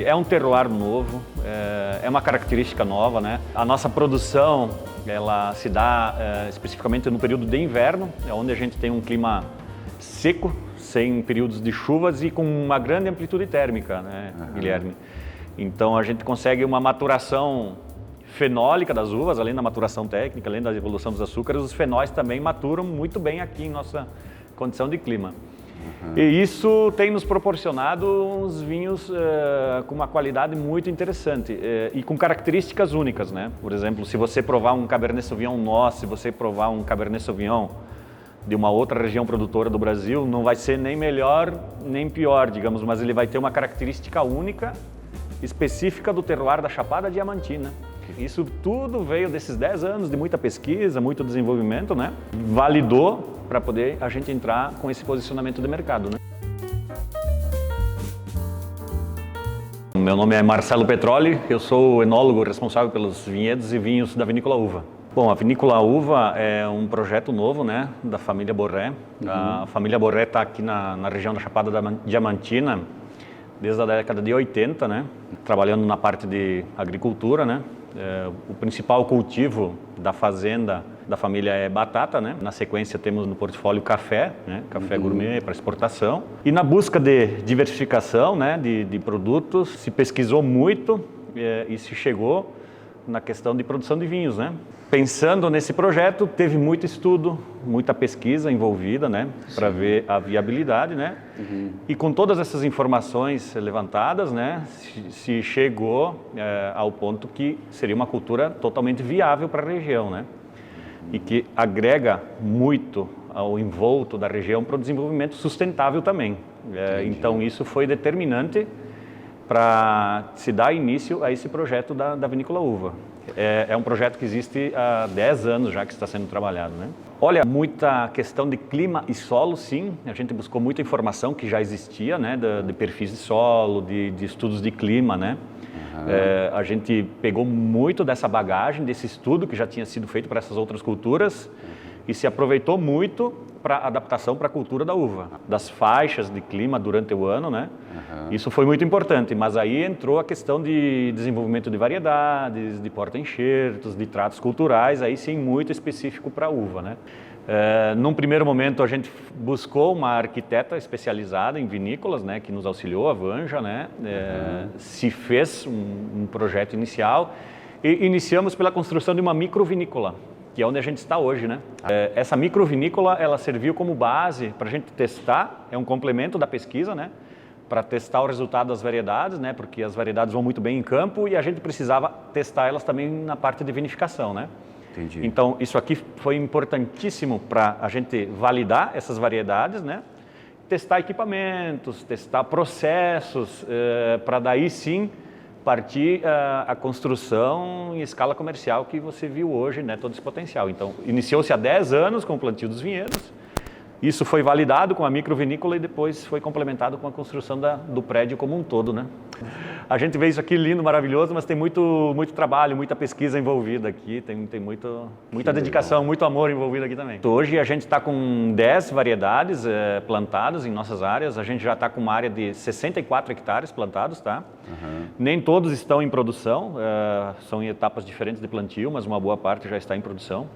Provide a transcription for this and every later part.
É um terroir novo, é uma característica nova, né? A nossa produção, ela se dá especificamente no período de inverno, onde a gente tem um clima seco, sem períodos de chuvas e com uma grande amplitude térmica, né, Guilherme? Então a gente consegue uma maturação fenólica das uvas, além da maturação técnica, além da evolução dos açúcares, os fenóis também maturam muito bem aqui em nossa condição de clima. E isso tem nos proporcionado uns vinhos com uma qualidade muito interessante e com características únicas, né? Por exemplo, se você provar um Cabernet Sauvignon nosso, se você provar um Cabernet Sauvignon de uma outra região produtora do Brasil, não vai ser nem melhor nem pior, digamos, mas ele vai ter uma característica única, específica do terroir da Chapada Diamantina. Isso tudo veio desses 10 anos de muita pesquisa, muito desenvolvimento, né? Validou para poder a gente entrar com esse posicionamento de mercado, né? Meu nome é Marcelo Petroli, eu sou o enólogo responsável pelos vinhedos e vinhos da Vinícola Uva. Bom, a Vinícola Uva é um projeto novo, né, da família Borré. A família Borré está aqui na região da Chapada Diamantina desde a década de 80, né, trabalhando na parte de agricultura, né. O principal cultivo da fazenda da família é batata, né? Na sequência temos no portfólio café, né? Café gourmet para exportação. E na busca de diversificação, né, de produtos, se pesquisou muito e se chegou na questão de produção de vinhos, né? Pensando nesse projeto, teve muito estudo, muita pesquisa envolvida, né, para ver a viabilidade, né? E com todas essas informações levantadas, né, se chegou ao ponto que seria uma cultura totalmente viável para a região, né? E que agrega muito ao envolto da região para o desenvolvimento sustentável também. Então isso foi determinante para se dar início a esse projeto da Vinícola Uva. É um projeto que existe há 10 anos já que está sendo trabalhado, né? Olha, muita questão de clima e solo, sim. A gente buscou muita informação que já existia, né? De perfis de solo, de estudos de clima, né? A gente pegou muito dessa bagagem, desse estudo que já tinha sido feito para essas outras culturas e se aproveitou muito para adaptação para a cultura da uva, das faixas de clima durante o ano, né? Isso foi muito importante, mas aí entrou a questão de desenvolvimento de variedades, de porta-enxertos, de tratos culturais, aí sim muito específico para a uva, né? Num primeiro momento a gente buscou uma arquiteta especializada em vinícolas, né, que nos auxiliou, a Vanja, né? Se fez um projeto inicial e iniciamos pela construção de uma microvinícola, que é onde a gente está hoje, né? Essa microvinícola, ela serviu como base para a gente testar, é um complemento da pesquisa, né? Para testar o resultado das variedades, né? Porque as variedades vão muito bem em campo e a gente precisava testar elas também na parte de vinificação, né? Entendi. Então, isso aqui foi importantíssimo para a gente validar essas variedades, né? Testar equipamentos, testar processos, para daí sim partir a construção em escala comercial que você viu hoje, né, todo esse potencial. Então, iniciou-se há 10 anos com o plantio dos vinhedos, isso foi validado com a microvinícola e depois foi complementado com a construção do prédio como um todo, né? A gente vê isso aqui lindo, maravilhoso, mas tem muito trabalho, muita pesquisa envolvida aqui, tem muita dedicação, muito amor envolvido aqui também. Hoje a gente está com 10 variedades plantadas em nossas áreas, a gente já está com uma área de 64 hectares plantados, tá? Nem todos estão em produção, são em etapas diferentes de plantio, mas uma boa parte já está em produção.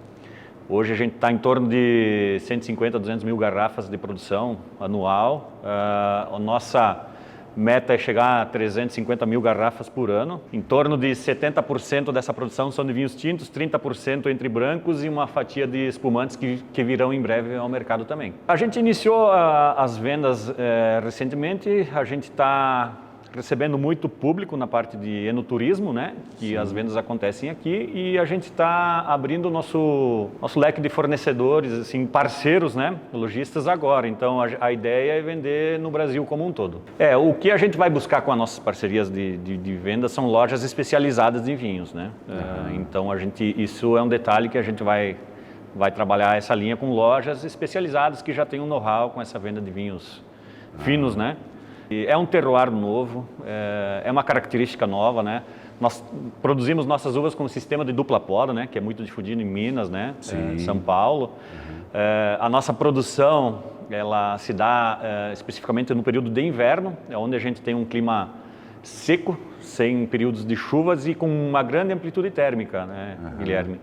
Hoje a gente está em torno de 150 a 200 mil garrafas de produção anual. A nossa meta é chegar a 350 mil garrafas por ano. Em torno de 70% dessa produção são de vinhos tintos, 30% entre brancos e uma fatia de espumantes que virão em breve ao mercado também. A gente iniciou as vendas recentemente, a gente está recebendo muito público na parte de enoturismo, né? Que as vendas acontecem aqui e a gente está abrindo o nosso leque de fornecedores, assim, parceiros, né? Lojistas agora. Então a ideia é vender no Brasil como um todo. O que a gente vai buscar com as nossas parcerias de venda são lojas especializadas em vinhos, né? Então isso é um detalhe que a gente vai trabalhar essa linha com lojas especializadas que já têm um know-how com essa venda de vinhos finos, né? É um terroir novo, é uma característica nova, né? Nós produzimos nossas uvas com um sistema de dupla poda, né? Que é muito difundido em Minas, né? São Paulo. A nossa produção, ela se dá especificamente no período de inverno, onde a gente tem um clima seco, sem períodos de chuvas e com uma grande amplitude térmica, né, Guilherme?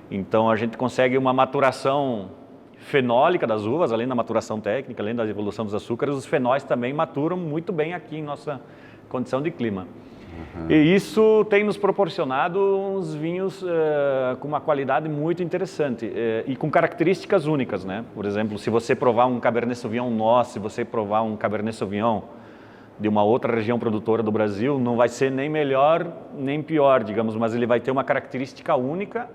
Então a gente consegue uma maturação fenólica das uvas, além da maturação técnica, além da evolução dos açúcares, os fenóis também maturam muito bem aqui em nossa condição de clima. E isso tem nos proporcionado uns vinhos com uma qualidade muito interessante e com características únicas, né? Por exemplo, se você provar um Cabernet Sauvignon nosso, se você provar um Cabernet Sauvignon de uma outra região produtora do Brasil, não vai ser nem melhor nem pior, digamos, mas ele vai ter uma característica única,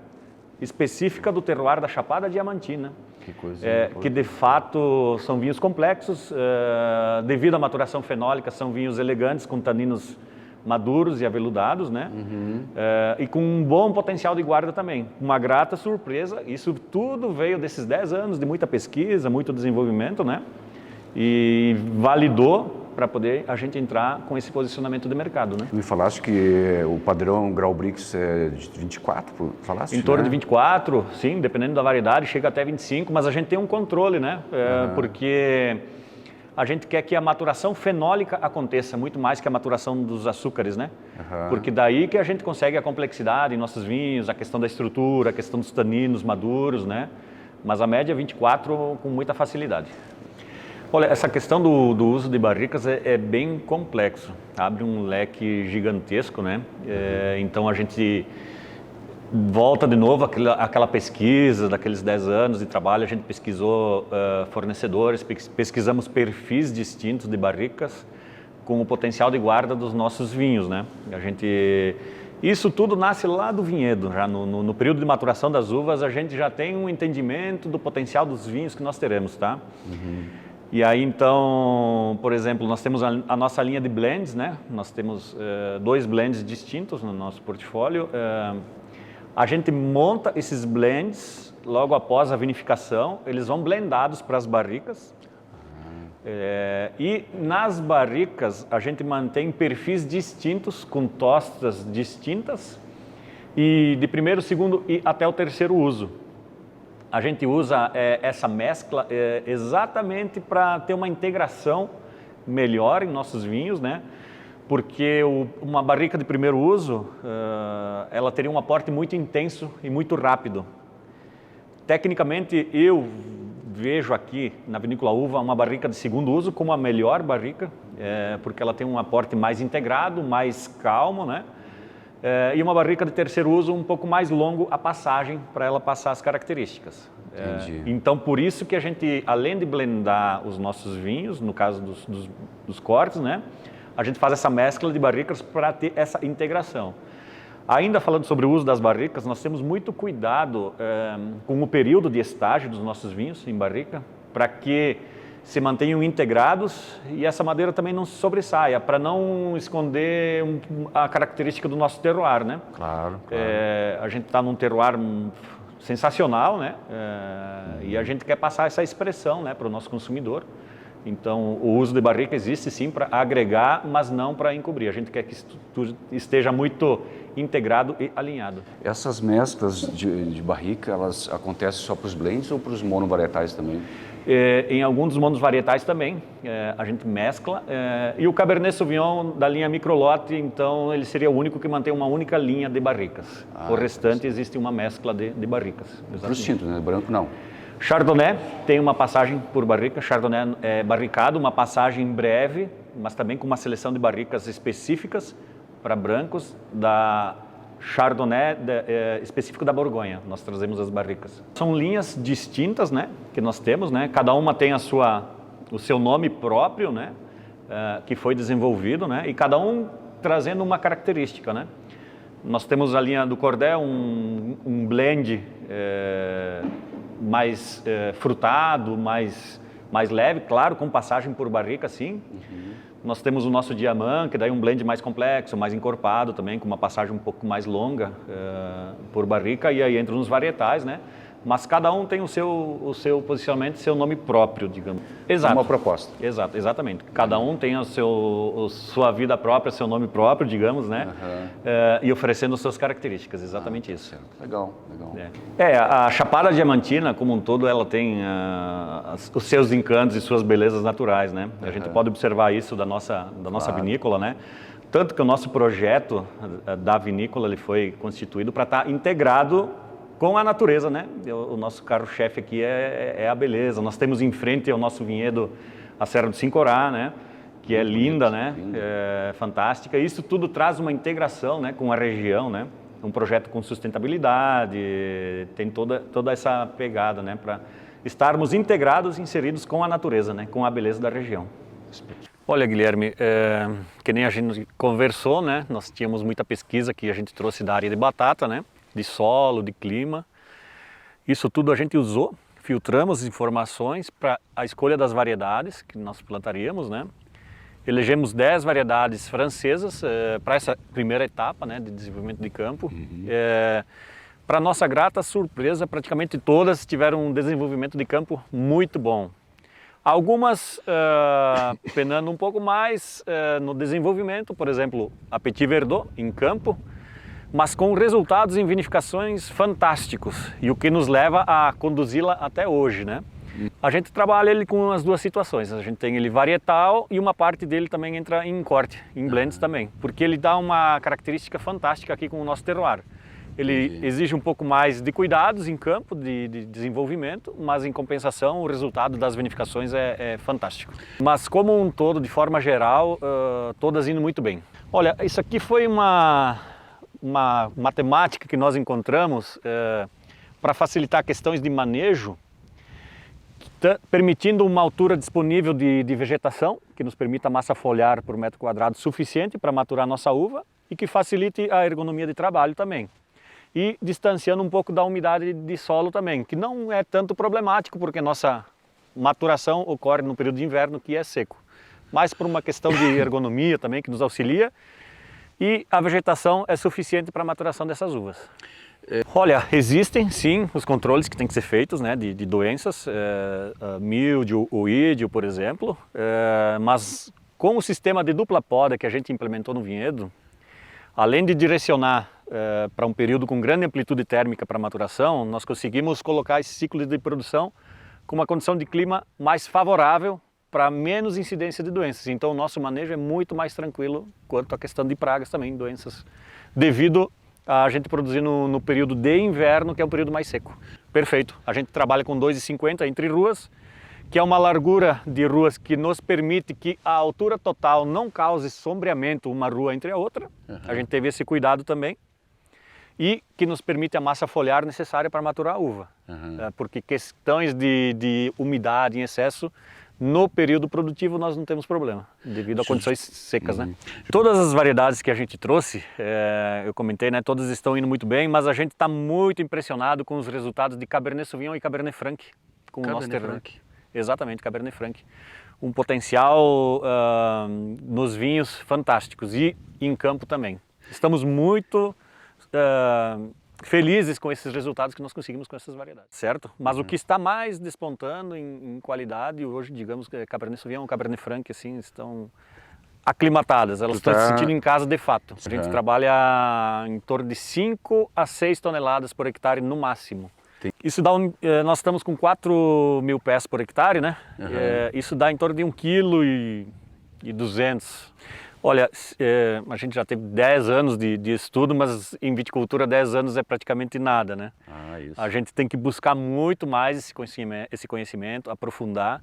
específica do terroir da Chapada Diamantina. Que coisa que de fato são vinhos complexos, devido à maturação fenólica, são vinhos elegantes, com taninos maduros e aveludados, né? E com um bom potencial de guarda também. Uma grata surpresa, isso tudo veio desses 10 anos de muita pesquisa, muito desenvolvimento, né? E validou para poder a gente entrar com esse posicionamento de mercado, né? Me falaste que o padrão Grau Brix é de 24, falaste? Em torno de 24, sim, dependendo da variedade, chega até 25, mas a gente tem um controle, né? Porque a gente quer que a maturação fenólica aconteça muito mais que a maturação dos açúcares, né? Porque daí que a gente consegue a complexidade em nossos vinhos, a questão da estrutura, a questão dos taninos maduros, né? Mas a média é 24 com muita facilidade. Olha, essa questão do uso de barricas é bem complexo, abre um leque gigantesco, né? Então a gente volta de novo àquela pesquisa daqueles 10 anos de trabalho, a gente pesquisou fornecedores, pesquisamos perfis distintos de barricas com o potencial de guarda dos nossos vinhos, né? Isso tudo nasce lá do vinhedo, já no período de maturação das uvas a gente já tem um entendimento do potencial dos vinhos que nós teremos, tá? E aí então, por exemplo, nós temos a nossa linha de blends, né? Nós temos 2 blends distintos no nosso portfólio. A gente monta esses blends logo após a vinificação, eles vão blendados para as barricas. E nas barricas a gente mantém perfis distintos, com tostas distintas, e de primeiro, segundo e até o terceiro uso. A gente usa essa mescla exatamente para ter uma integração melhor em nossos vinhos, né? Porque uma barrica de primeiro uso, ela teria um aporte muito intenso e muito rápido. Tecnicamente, eu vejo aqui na Vinícola Uva uma barrica de segundo uso como a melhor barrica, porque ela tem um aporte mais integrado, mais calmo, né? E uma barrica de terceiro uso um pouco mais longo a passagem para ela passar as características. Então, por isso que a gente, além de blendar os nossos vinhos, no caso dos cortes, né? A gente faz essa mescla de barricas para ter essa integração. Ainda falando sobre o uso das barricas, nós temos muito cuidado com o período de estágio dos nossos vinhos em barrica, para que se mantenham integrados e essa madeira também não se sobressaia, para não esconder a característica do nosso terroir, né? Claro. A gente está num terroir sensacional, né? E a gente quer passar essa expressão, né, para o nosso consumidor. Então, o uso de barrica existe sim para agregar, mas não para encobrir. A gente quer que tudo esteja muito integrado e alinhado. Essas mesclas de barrica, elas acontecem só para os blends ou para os monovarietais também? Em alguns dos monovarietais também, a gente mescla. E o Cabernet Sauvignon da linha microlote, então, ele seria o único que mantém uma única linha de barricas. O restante existe uma mescla de barricas. Para os tintos, né? Branco não. Chardonnay tem uma passagem por barrica, Chardonnay é barricado, uma passagem breve, mas também com uma seleção de barricas específicas para brancos da Chardonnay específico da Borgonha. Nós trazemos as barricas. São linhas distintas, né, que nós temos, né? Cada uma tem o seu nome próprio, né, que foi desenvolvido, né, e cada um trazendo uma característica, né. Nós temos a linha do Cordel, um blend mais frutado, mais leve, claro, com passagem por barrica, sim. Nós temos o nosso Diamant, que daí é um blend mais complexo, mais encorpado também, com uma passagem um pouco mais longa por barrica, e aí entra nos varietais, né? Mas cada um tem o seu posicionamento, seu nome próprio, digamos. Exato. Uma proposta. Exato, exatamente. Cada um tem sua vida própria, seu nome próprio, digamos, né? E oferecendo suas características, exatamente isso. Certo. Legal, legal. A Chapada Diamantina, como um todo, ela tem os seus encantos e suas belezas naturais, né? A gente pode observar isso da nossa vinícola, né? Tanto que o nosso projeto da vinícola ele foi constituído para estar integrado com a natureza, né? O nosso carro-chefe aqui é a beleza. Nós temos em frente ao nosso vinhedo a Serra do Sincorá, né? Que é linda, né? É fantástica. Isso tudo traz uma integração, né, com a região, né? Um projeto com sustentabilidade, tem toda essa pegada, né, para estarmos integrados, inseridos com a natureza, né, com a beleza da região. Olha, Guilherme, que nem a gente conversou, né, nós tínhamos muita pesquisa que a gente trouxe da área de batata, né, de solo, de clima. Isso tudo a gente usou, filtramos informações para a escolha das variedades que nós plantaríamos, né. Elegemos 10 variedades francesas para essa primeira etapa, né, de desenvolvimento de campo. Para nossa grata surpresa, praticamente todas tiveram um desenvolvimento de campo muito bom. Algumas penando um pouco mais no desenvolvimento, por exemplo, a Petit Verdot em campo, mas com resultados em vinificações fantásticos, e o que nos leva a conduzi-la até hoje, né? A gente trabalha ele com as duas situações, a gente tem ele varietal e uma parte dele também entra em corte, em blends também, porque ele dá uma característica fantástica aqui com o nosso terroir. Ele exige um pouco mais de cuidados em campo, de desenvolvimento, mas em compensação o resultado das vinificações é fantástico. Mas como um todo, de forma geral, todas indo muito bem. Olha, isso aqui foi uma matemática que nós encontramos para facilitar questões de manejo, permitindo uma altura disponível de vegetação, que nos permita massa foliar por metro quadrado suficiente para maturar nossa uva e que facilite a ergonomia de trabalho também. E distanciando um pouco da umidade de solo também, que não é tanto problemático, porque nossa maturação ocorre no período de inverno, que é seco. Mas por uma questão de ergonomia também, que nos auxilia, e a vegetação é suficiente para a maturação dessas uvas. Olha, existem sim os controles que têm que ser feitos, né, de doenças, míldio ou ídio, por exemplo, mas com o sistema de dupla poda que a gente implementou no vinhedo, além de direcionar para um período com grande amplitude térmica para maturação, nós conseguimos colocar esse ciclo de produção com uma condição de clima mais favorável para menos incidência de doenças. Então o nosso manejo é muito mais tranquilo quanto à questão de pragas também, doenças, devido a gente produzir no período de inverno, que é um período mais seco. Perfeito. A gente trabalha com 2,50 entre ruas, que é uma largura de ruas que nos permite que a altura total não cause sombreamento uma rua entre a outra. A gente teve esse cuidado também. E que nos permite a massa foliar necessária para maturar a uva. Porque questões de umidade em excesso, no período produtivo nós não temos problema, devido a condições secas, né? Todas as variedades que a gente trouxe, eu comentei, né, todas estão indo muito bem, mas a gente está muito impressionado com os resultados de Cabernet Sauvignon e Cabernet Franc, com o nosso terroir. Exatamente, Cabernet Franc. Um potencial nos vinhos fantásticos e em campo também. Estamos muito felizes com esses resultados que nós conseguimos com essas variedades, certo? Mas o que está mais despontando em qualidade hoje, digamos, que Cabernet Sauvignon e Cabernet Franc, assim, estão aclimatadas, elas estão se sentindo em casa de fato. A gente trabalha em torno de 5 a 6 toneladas por hectare no máximo. Isso dá nós estamos com 4.000 pés por hectare, né? Isso dá em torno de 1,2 kg. Olha, a gente já teve 10 anos de estudo, mas em viticultura 10 anos é praticamente nada, né? A gente tem que buscar muito mais esse conhecimento, aprofundar,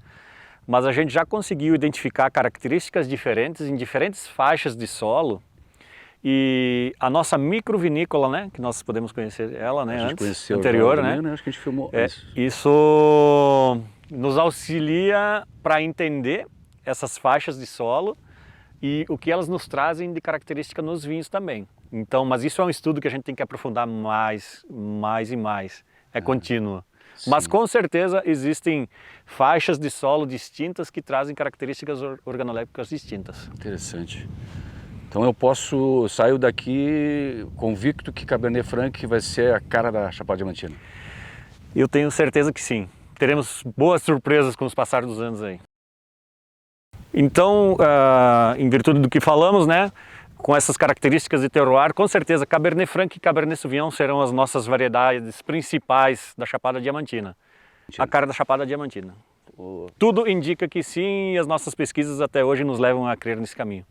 mas a gente já conseguiu identificar características diferentes em diferentes faixas de solo. E a nossa microvinícola, né, que nós podemos conhecer ela, né, anterior, né? Acho que a gente filmou isso nos auxilia para entender essas faixas de solo e o que elas nos trazem de característica nos vinhos também. Então, mas isso é um estudo que a gente tem que aprofundar mais e mais. É contínuo. Sim. Mas com certeza existem faixas de solo distintas que trazem características organolépticas distintas. Interessante. Então eu saio daqui convicto que Cabernet Franc vai ser a cara da Chapada Diamantina. Eu tenho certeza que sim. Teremos boas surpresas com os passar dos anos aí. Então, em virtude do que falamos, né, com essas características de terroir, com certeza Cabernet Franc e Cabernet Sauvignon serão as nossas variedades principais da Chapada Diamantina. A cara da Chapada Diamantina. Tudo indica que sim, e as nossas pesquisas até hoje nos levam a crer nesse caminho.